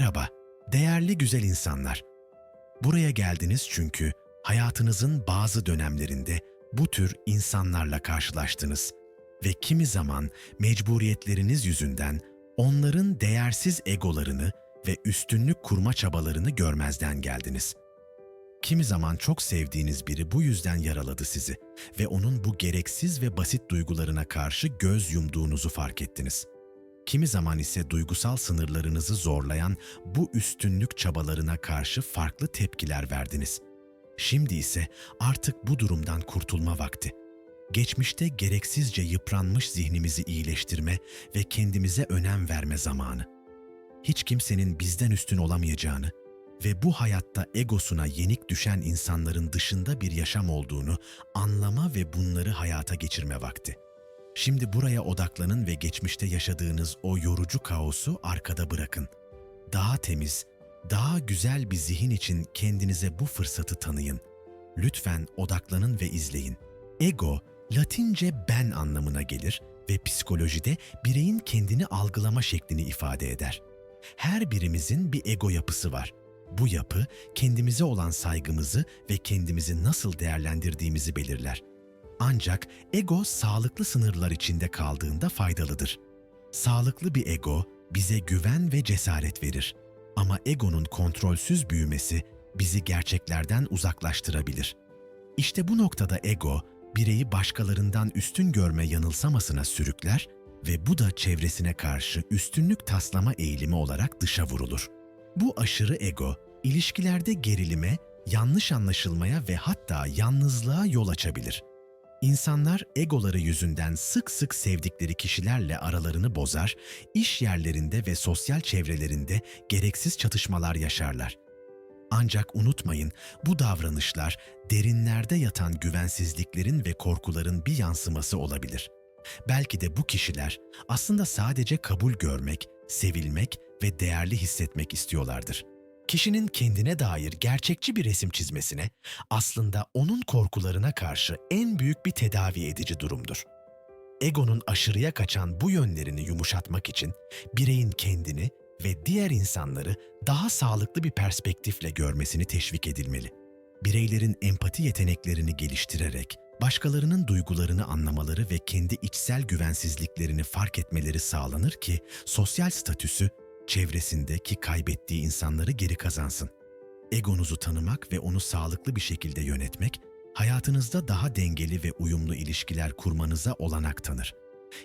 Merhaba, değerli güzel insanlar. Buraya geldiniz çünkü hayatınızın bazı dönemlerinde bu tür insanlarla karşılaştınız ve kimi zaman mecburiyetleriniz yüzünden onların değersiz egolarını ve üstünlük kurma çabalarını görmezden geldiniz. Kimi zaman çok sevdiğiniz biri bu yüzden yaraladı sizi ve onun bu gereksiz ve basit duygularına karşı göz yumduğunuzu fark ettiniz. Kimi zaman ise duygusal sınırlarınızı zorlayan bu üstünlük çabalarına karşı farklı tepkiler verdiniz. Şimdi ise artık bu durumdan kurtulma vakti. Geçmişte gereksizce yıpranmış zihnimizi iyileştirme ve kendimize önem verme zamanı. Hiç kimsenin bizden üstün olamayacağını ve bu hayatta egosuna yenik düşen insanların dışında bir yaşam olduğunu anlama ve bunları hayata geçirme vakti. Şimdi buraya odaklanın ve geçmişte yaşadığınız o yorucu kaosu arkada bırakın. Daha temiz, daha güzel bir zihin için kendinize bu fırsatı tanıyın. Lütfen odaklanın ve izleyin. Ego, Latince ben anlamına gelir ve psikolojide bireyin kendini algılama şeklini ifade eder. Her birimizin bir ego yapısı var. Bu yapı kendimize olan saygımızı ve kendimizi nasıl değerlendirdiğimizi belirler. Ancak ego sağlıklı sınırlar içinde kaldığında faydalıdır. Sağlıklı bir ego bize güven ve cesaret verir. Ama egonun kontrolsüz büyümesi bizi gerçeklerden uzaklaştırabilir. İşte bu noktada ego, bireyi başkalarından üstün görme yanılsamasına sürükler ve bu da çevresine karşı üstünlük taslama eğilimi olarak dışa vurulur. Bu aşırı ego, ilişkilerde gerilime, yanlış anlaşılmaya ve hatta yalnızlığa yol açabilir. İnsanlar egoları yüzünden sık sık sevdikleri kişilerle aralarını bozar, iş yerlerinde ve sosyal çevrelerinde gereksiz çatışmalar yaşarlar. Ancak unutmayın, bu davranışlar derinlerde yatan güvensizliklerin ve korkuların bir yansıması olabilir. Belki de bu kişiler aslında sadece kabul görmek, sevilmek ve değerli hissetmek istiyorlardır. Kişinin kendine dair gerçekçi bir resim çizmesine aslında onun korkularına karşı en büyük bir tedavi edici durumdur. Egonun aşırıya kaçan bu yönlerini yumuşatmak için bireyin kendini ve diğer insanları daha sağlıklı bir perspektifle görmesini teşvik edilmeli. Bireylerin empati yeteneklerini geliştirerek başkalarının duygularını anlamaları ve kendi içsel güvensizliklerini fark etmeleri sağlanır ki sosyal statüsü çevresindeki kaybettiği insanları geri kazansın. Egonuzu tanımak ve onu sağlıklı bir şekilde yönetmek, hayatınızda daha dengeli ve uyumlu ilişkiler kurmanıza olanak tanır.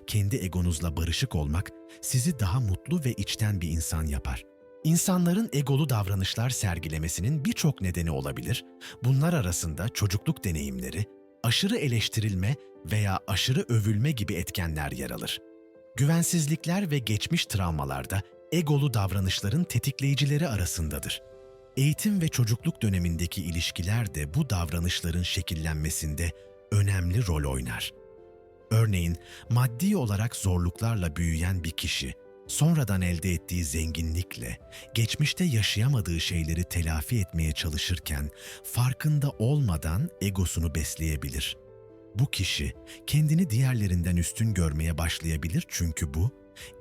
Kendi egonuzla barışık olmak, sizi daha mutlu ve içten bir insan yapar. İnsanların egolu davranışlar sergilemesinin birçok nedeni olabilir. Bunlar arasında çocukluk deneyimleri, aşırı eleştirilme veya aşırı övülme gibi etkenler yer alır. Güvensizlikler ve geçmiş travmalarda egolu davranışların tetikleyicileri arasındadır. Eğitim ve çocukluk dönemindeki ilişkiler de bu davranışların şekillenmesinde önemli rol oynar. Örneğin, maddi olarak zorluklarla büyüyen bir kişi, sonradan elde ettiği zenginlikle, geçmişte yaşayamadığı şeyleri telafi etmeye çalışırken, farkında olmadan egosunu besleyebilir. Bu kişi, kendini diğerlerinden üstün görmeye başlayabilir çünkü bu,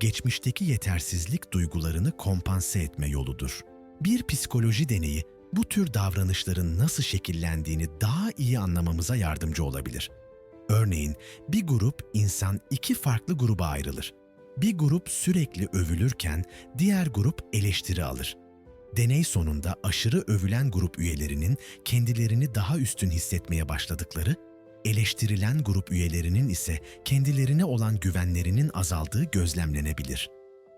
geçmişteki yetersizlik duygularını kompanse etme yoludur. Bir psikoloji deneyi, bu tür davranışların nasıl şekillendiğini daha iyi anlamamıza yardımcı olabilir. Örneğin, bir grup insan iki farklı gruba ayrılır. Bir grup sürekli övülürken diğer grup eleştiri alır. Deney sonunda aşırı övülen grup üyelerinin kendilerini daha üstün hissetmeye başladıkları, eleştirilen grup üyelerinin ise kendilerine olan güvenlerinin azaldığı gözlemlenebilir.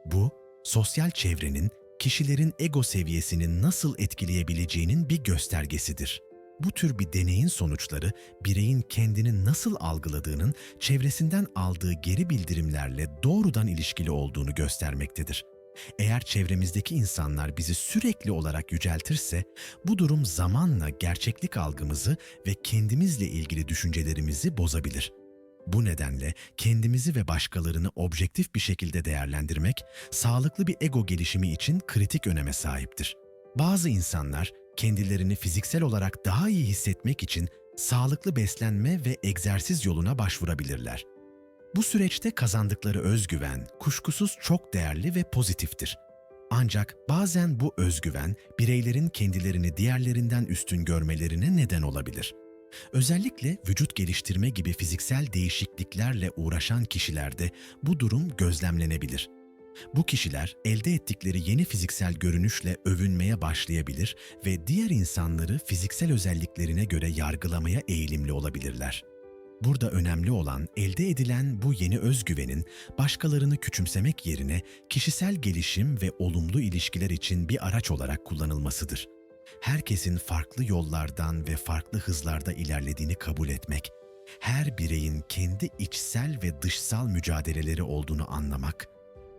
Bu, sosyal çevrenin kişilerin ego seviyesini nasıl etkileyebileceğinin bir göstergesidir. Bu tür bir deneyin sonuçları, bireyin kendini nasıl algıladığının çevresinden aldığı geri bildirimlerle doğrudan ilişkili olduğunu göstermektedir. Eğer çevremizdeki insanlar bizi sürekli olarak yüceltirse, bu durum zamanla gerçeklik algımızı ve kendimizle ilgili düşüncelerimizi bozabilir. Bu nedenle kendimizi ve başkalarını objektif bir şekilde değerlendirmek, sağlıklı bir ego gelişimi için kritik öneme sahiptir. Bazı insanlar, kendilerini fiziksel olarak daha iyi hissetmek için sağlıklı beslenme ve egzersiz yoluna başvurabilirler. Bu süreçte kazandıkları özgüven, kuşkusuz çok değerli ve pozitiftir. Ancak bazen bu özgüven bireylerin kendilerini diğerlerinden üstün görmelerine neden olabilir. Özellikle vücut geliştirme gibi fiziksel değişikliklerle uğraşan kişilerde bu durum gözlemlenebilir. Bu kişiler elde ettikleri yeni fiziksel görünüşle övünmeye başlayabilir ve diğer insanları fiziksel özelliklerine göre yargılamaya eğilimli olabilirler. Burada önemli olan elde edilen bu yeni özgüvenin başkalarını küçümsemek yerine kişisel gelişim ve olumlu ilişkiler için bir araç olarak kullanılmasıdır. Herkesin farklı yollardan ve farklı hızlarda ilerlediğini kabul etmek, her bireyin kendi içsel ve dışsal mücadeleleri olduğunu anlamak,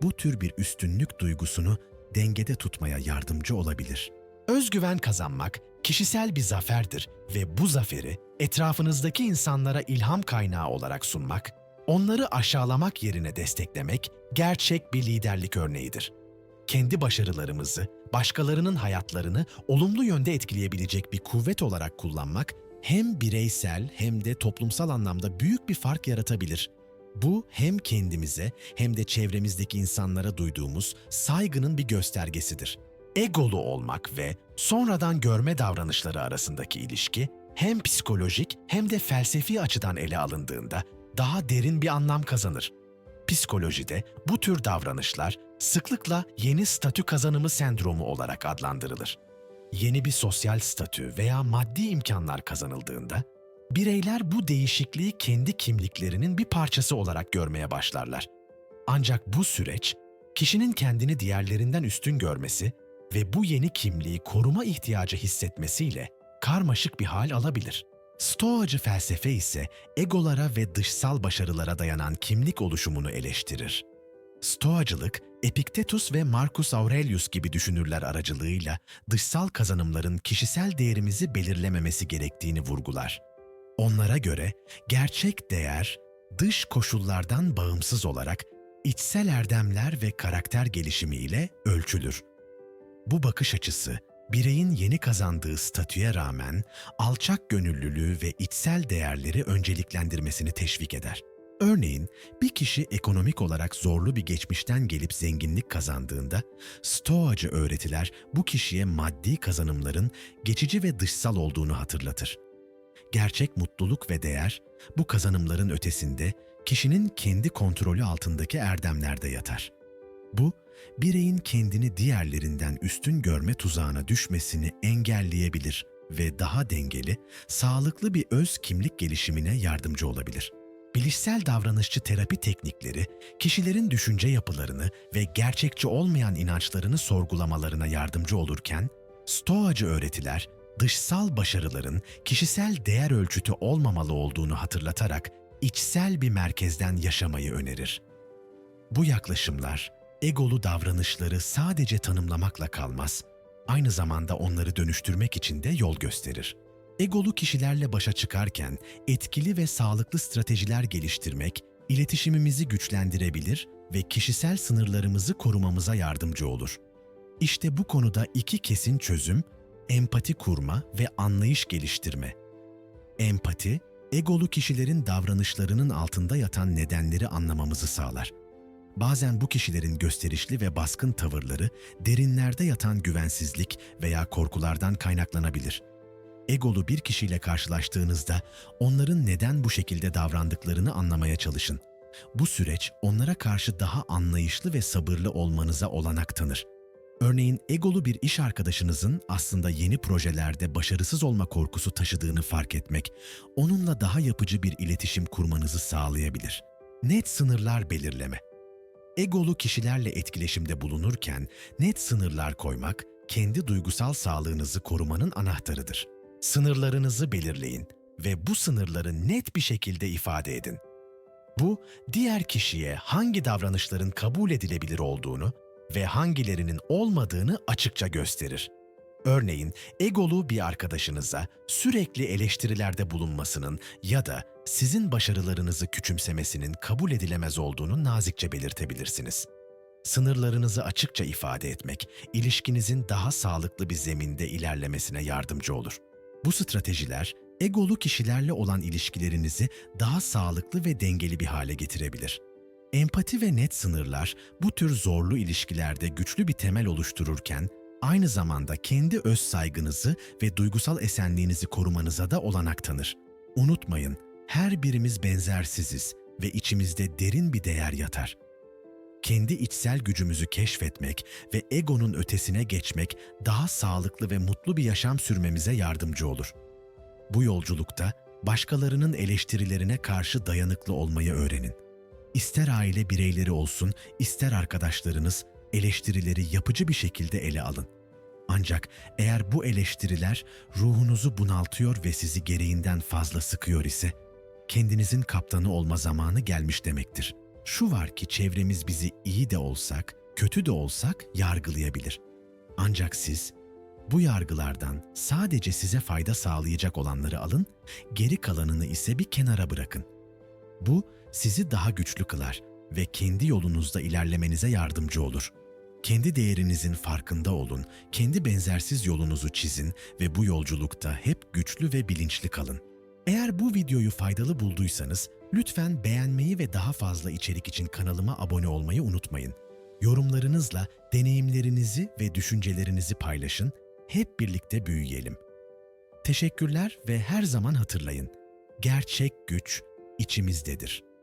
bu tür bir üstünlük duygusunu dengede tutmaya yardımcı olabilir. Özgüven kazanmak kişisel bir zaferdir ve bu zaferi etrafınızdaki insanlara ilham kaynağı olarak sunmak, onları aşağılamak yerine desteklemek gerçek bir liderlik örneğidir. Kendi başarılarımızı, başkalarının hayatlarını olumlu yönde etkileyebilecek bir kuvvet olarak kullanmak hem bireysel hem de toplumsal anlamda büyük bir fark yaratabilir. Bu hem kendimize hem de çevremizdeki insanlara duyduğumuz saygının bir göstergesidir. Egolu olmak ve sonradan görme davranışları arasındaki ilişki hem psikolojik hem de felsefi açıdan ele alındığında daha derin bir anlam kazanır. Psikolojide bu tür davranışlar sıklıkla yeni statü kazanımı sendromu olarak adlandırılır. Yeni bir sosyal statü veya maddi imkanlar kazanıldığında, bireyler bu değişikliği kendi kimliklerinin bir parçası olarak görmeye başlarlar. Ancak bu süreç, kişinin kendini diğerlerinden üstün görmesi ve bu yeni kimliği koruma ihtiyacı hissetmesiyle karmaşık bir hal alabilir. Stoacı felsefe ise egolara ve dışsal başarılara dayanan kimlik oluşumunu eleştirir. Stoacılık, Epiktetus ve Marcus Aurelius gibi düşünürler aracılığıyla dışsal kazanımların kişisel değerimizi belirlememesi gerektiğini vurgular. Onlara göre gerçek değer, dış koşullardan bağımsız olarak içsel erdemler ve karakter gelişimi ile ölçülür. Bu bakış açısı, bireyin yeni kazandığı statüye rağmen alçak gönüllülüğü ve içsel değerleri önceliklendirmesini teşvik eder. Örneğin, bir kişi ekonomik olarak zorlu bir geçmişten gelip zenginlik kazandığında, Stoacı öğretiler bu kişiye maddi kazanımların geçici ve dışsal olduğunu hatırlatır. Gerçek mutluluk ve değer, bu kazanımların ötesinde kişinin kendi kontrolü altındaki erdemlerde yatar. Bu, bireyin kendini diğerlerinden üstün görme tuzağına düşmesini engelleyebilir ve daha dengeli, sağlıklı bir öz kimlik gelişimine yardımcı olabilir. Bilişsel davranışçı terapi teknikleri, kişilerin düşünce yapılarını ve gerçekçi olmayan inançlarını sorgulamalarına yardımcı olurken, Stoacı öğretiler, dışsal başarıların kişisel değer ölçütü olmamalı olduğunu hatırlatarak içsel bir merkezden yaşamayı önerir. Bu yaklaşımlar, egolu davranışları sadece tanımlamakla kalmaz, aynı zamanda onları dönüştürmek için de yol gösterir. Egolu kişilerle başa çıkarken etkili ve sağlıklı stratejiler geliştirmek, iletişimimizi güçlendirebilir ve kişisel sınırlarımızı korumamıza yardımcı olur. İşte bu konuda iki kesin çözüm, empati kurma ve anlayış geliştirme. Empati, egolu kişilerin davranışlarının altında yatan nedenleri anlamamızı sağlar. Bazen bu kişilerin gösterişli ve baskın tavırları derinlerde yatan güvensizlik veya korkulardan kaynaklanabilir. Egolu bir kişiyle karşılaştığınızda onların neden bu şekilde davrandıklarını anlamaya çalışın. Bu süreç onlara karşı daha anlayışlı ve sabırlı olmanıza olanak tanır. Örneğin egolu bir iş arkadaşınızın aslında yeni projelerde başarısız olma korkusu taşıdığını fark etmek, onunla daha yapıcı bir iletişim kurmanızı sağlayabilir. Net sınırlar belirleme. Egolu kişilerle etkileşimde bulunurken net sınırlar koymak, kendi duygusal sağlığınızı korumanın anahtarıdır. Sınırlarınızı belirleyin ve bu sınırları net bir şekilde ifade edin. Bu, diğer kişiye hangi davranışların kabul edilebilir olduğunu ve hangilerinin olmadığını açıkça gösterir. Örneğin, egolu bir arkadaşınıza sürekli eleştirilerde bulunmasının ya da sizin başarılarınızı küçümsemesinin kabul edilemez olduğunu nazikçe belirtebilirsiniz. Sınırlarınızı açıkça ifade etmek, ilişkinizin daha sağlıklı bir zeminde ilerlemesine yardımcı olur. Bu stratejiler, egolu kişilerle olan ilişkilerinizi daha sağlıklı ve dengeli bir hale getirebilir. Empati ve net sınırlar bu tür zorlu ilişkilerde güçlü bir temel oluştururken, aynı zamanda kendi öz saygınızı ve duygusal esenliğinizi korumanıza da olanak tanır. Unutmayın, her birimiz benzersiziz ve içimizde derin bir değer yatar. Kendi içsel gücümüzü keşfetmek ve egonun ötesine geçmek daha sağlıklı ve mutlu bir yaşam sürmemize yardımcı olur. Bu yolculukta başkalarının eleştirilerine karşı dayanıklı olmayı öğrenin. İster aile bireyleri olsun, ister arkadaşlarınız, eleştirileri yapıcı bir şekilde ele alın. Ancak eğer bu eleştiriler ruhunuzu bunaltıyor ve sizi gereğinden fazla sıkıyor ise, kendinizin kaptanı olma zamanı gelmiş demektir. Şu var ki çevremiz bizi iyi de olsak, kötü de olsak yargılayabilir. Ancak siz bu yargılardan sadece size fayda sağlayacak olanları alın, geri kalanını ise bir kenara bırakın. Bu sizi daha güçlü kılar ve kendi yolunuzda ilerlemenize yardımcı olur. Kendi değerinizin farkında olun, kendi benzersiz yolunuzu çizin ve bu yolculukta hep güçlü ve bilinçli kalın. Eğer bu videoyu faydalı bulduysanız, lütfen beğenmeyi ve daha fazla içerik için kanalıma abone olmayı unutmayın. Yorumlarınızla deneyimlerinizi ve düşüncelerinizi paylaşın, hep birlikte büyüyelim. Teşekkürler ve her zaman hatırlayın, gerçek güç içimizdedir.